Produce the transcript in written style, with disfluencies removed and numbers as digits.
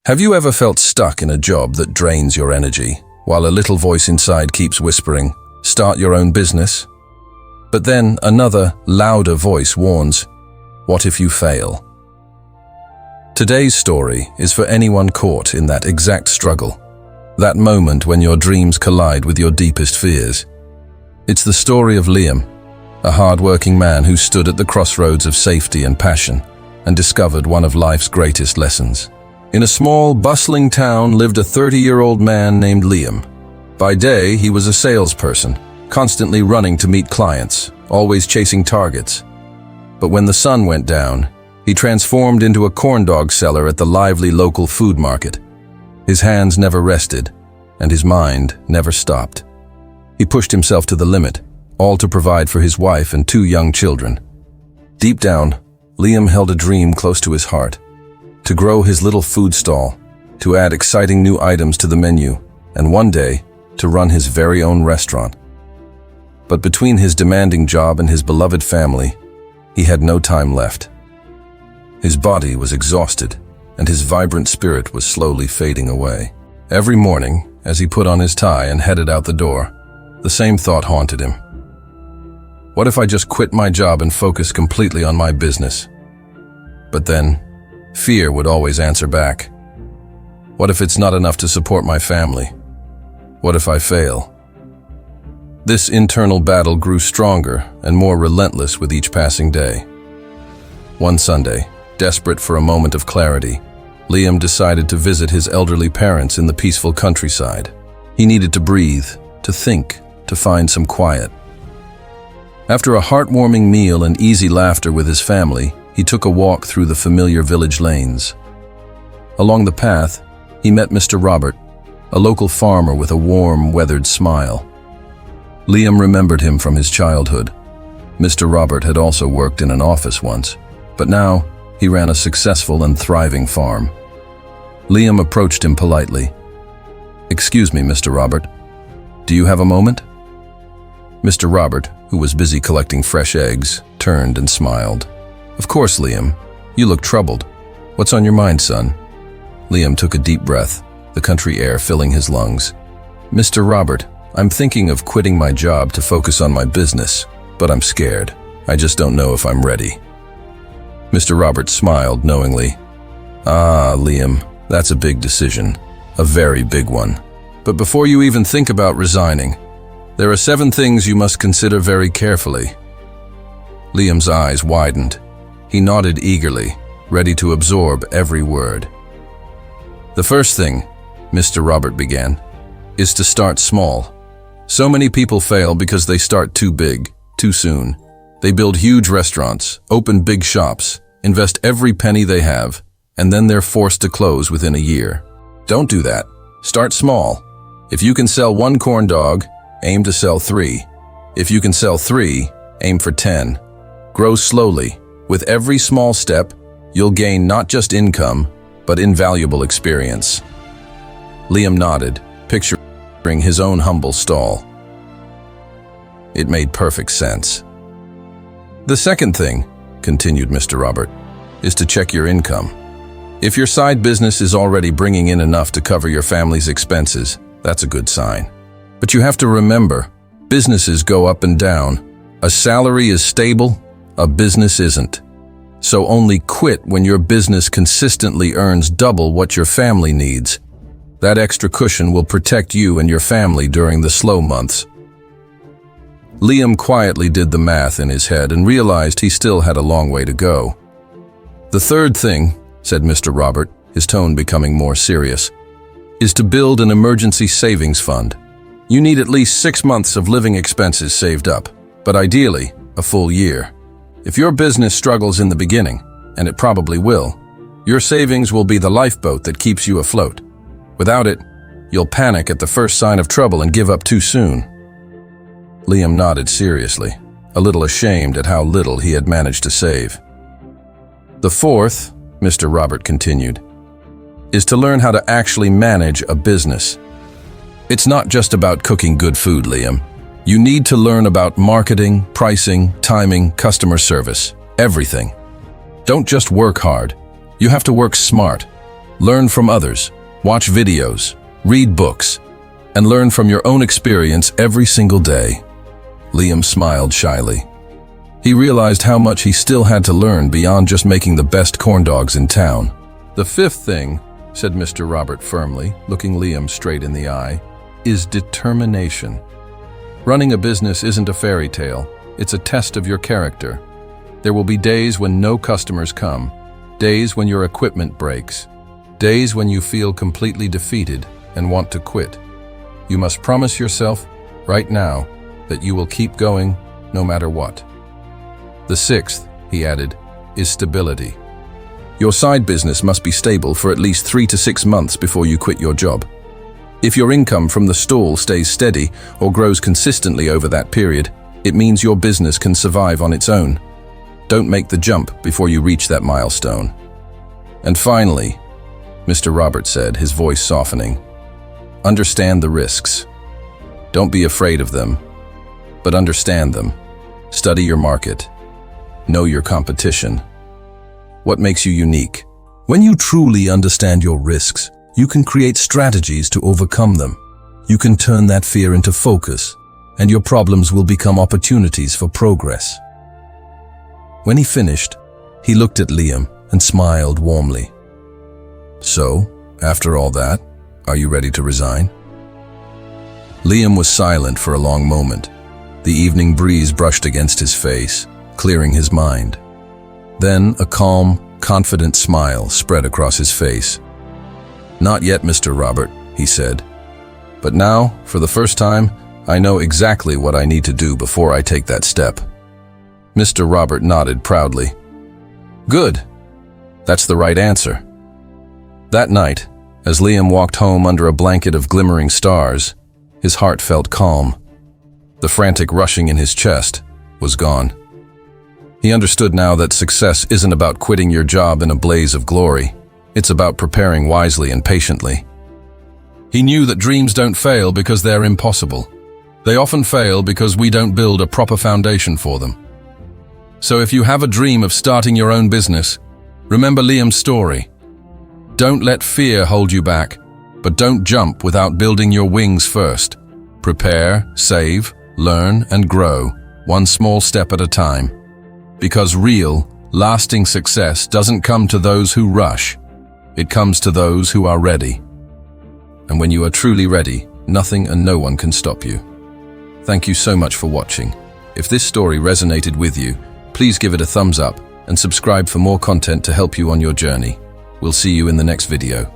Have you ever felt stuck in a job that drains your energy, while a little voice inside keeps whispering, "Start your own business"? But then another, louder voice warns, "What if you fail?" Today's story is for anyone caught in that exact struggle, that moment when your dreams collide with your deepest fears. It's the story of Liam, a hard-working man who stood at the crossroads of safety and passion and discovered one of life's greatest lessons. In a small, bustling town lived a 30-year-old man named Liam. By day, he was a salesperson, constantly running to meet clients, always chasing targets. But when the sun went down, he transformed into a corn dog seller at the lively local food market. His hands never rested, and his mind never stopped. He pushed himself to the limit, all to provide for his wife and 2 young children. Deep down, Liam held a dream close to his heart: to grow his little food stall, to add exciting new items to the menu, and one day, to run his very own restaurant. But between his demanding job and his beloved family, he had no time left. His body was exhausted, and his vibrant spirit was slowly fading away. Every morning, as he put on his tie and headed out the door, the same thought haunted him. What if I just quit my job and focus completely on my business? But then, fear would always answer back. What if it's not enough to support my family? What if I fail? This internal battle grew stronger and more relentless with each passing day. One Sunday, desperate for a moment of clarity, Liam decided to visit his elderly parents in the peaceful countryside. He needed to breathe, to think, to find some quiet. After a heartwarming meal and easy laughter with his family, he took a walk through the familiar village lanes. Along the path, he met Mr. Robert, a local farmer with a warm, weathered smile. Liam remembered him from his childhood. Mr. Robert had also worked in an office once, but now he ran a successful and thriving farm. Liam approached him politely. "Excuse me, Mr. Robert. Do you have a moment?" Mr. Robert, who was busy collecting fresh eggs, turned and smiled. "Of course, Liam. You look troubled. What's on your mind, son?" Liam took a deep breath, the country air filling his lungs. "Mr. Robert, I'm thinking of quitting my job to focus on my business, but I'm scared. I just don't know if I'm ready." Mr. Robert smiled knowingly. "Ah, Liam, that's a big decision, a very big one. But before you even think about resigning, there are 7 things you must consider very carefully." Liam's eyes widened. He nodded eagerly, ready to absorb every word. "The first thing," Mr. Robert began, "is to start small. So many people fail because they start too big, too soon. They build huge restaurants, open big shops, invest every penny they have, and then they're forced to close within a year. Don't do that. Start small. If you can sell 1 corn dog, aim to sell 3. If you can sell 3, aim for 10. Grow slowly. With every small step, you'll gain not just income, but invaluable experience." Liam nodded, picturing his own humble stall. It made perfect sense. "The second thing," continued Mr. Robert, "is to check your income. If your side business is already bringing in enough to cover your family's expenses, that's a good sign. But you have to remember, businesses go up and down. A salary is stable, a business isn't. So only quit when your business consistently earns double what your family needs. That extra cushion will protect you and your family during the slow months." Liam quietly did the math in his head and realized he still had a long way to go. "The third thing," said Mr. Robert, his tone becoming more serious, "is to build an emergency savings fund. You need at least 6 months of living expenses saved up, but ideally, a full year. If your business struggles in the beginning, and it probably will, your savings will be the lifeboat that keeps you afloat. Without it, you'll panic at the first sign of trouble and give up too soon." Liam nodded seriously, a little ashamed at how little he had managed to save. "The fourth," Mr. Robert continued, "is to learn how to actually manage a business. It's not just about cooking good food, Liam. You need to learn about marketing, pricing, timing, customer service, everything. Don't just work hard. You have to work smart. Learn from others, watch videos, read books, and learn from your own experience every single day. Liam smiled shyly. He realized how much he still had to learn beyond just making the best corn dogs in town. "The fifth thing," said Mr. Robert firmly, looking Liam straight in the eye, "is determination. Running a business isn't a fairy tale, it's a test of your character. There will be days when no customers come, days when your equipment breaks, days when you feel completely defeated and want to quit. You must promise yourself, right now, that you will keep going no matter what." "The sixth," he added, "is stability. Your side business must be stable for at least 3 to 6 months before you quit your job. If your income from the stall stays steady or grows consistently over that period, it means your business can survive on its own. Don't make the jump before you reach that milestone." "And finally," Mr. Robert said, his voice softening, "understand the risks. Don't be afraid of them, but understand them. Study your market. Know your competition. What makes you unique? When you truly understand your risks, you can create strategies to overcome them. You can turn that fear into focus, and your problems will become opportunities for progress." When he finished, he looked at Liam and smiled warmly. "So, after all that, are you ready to resign?" Liam was silent for a long moment. The evening breeze brushed against his face, clearing his mind. Then a calm, confident smile spread across his face. "Not yet, Mr. Robert," he said. "But now, for the first time, I know exactly what I need to do before I take that step." Mr. Robert nodded proudly. "Good. That's the right answer." That night, as Liam walked home under a blanket of glimmering stars, his heart felt calm. The frantic rushing in his chest was gone. He understood now that success isn't about quitting your job in a blaze of glory. It's about preparing wisely and patiently. He knew that dreams don't fail because they're impossible. They often fail because we don't build a proper foundation for them. So if you have a dream of starting your own business, remember Liam's story. Don't let fear hold you back, but don't jump without building your wings first. Prepare, save, learn, and grow, one small step at a time. Because real, lasting success doesn't come to those who rush. It comes to those who are ready. And when you are truly ready, nothing and no one can stop you. Thank you so much for watching. If this story resonated with you, please give it a thumbs up and subscribe for more content to help you on your journey. We'll see you in the next video.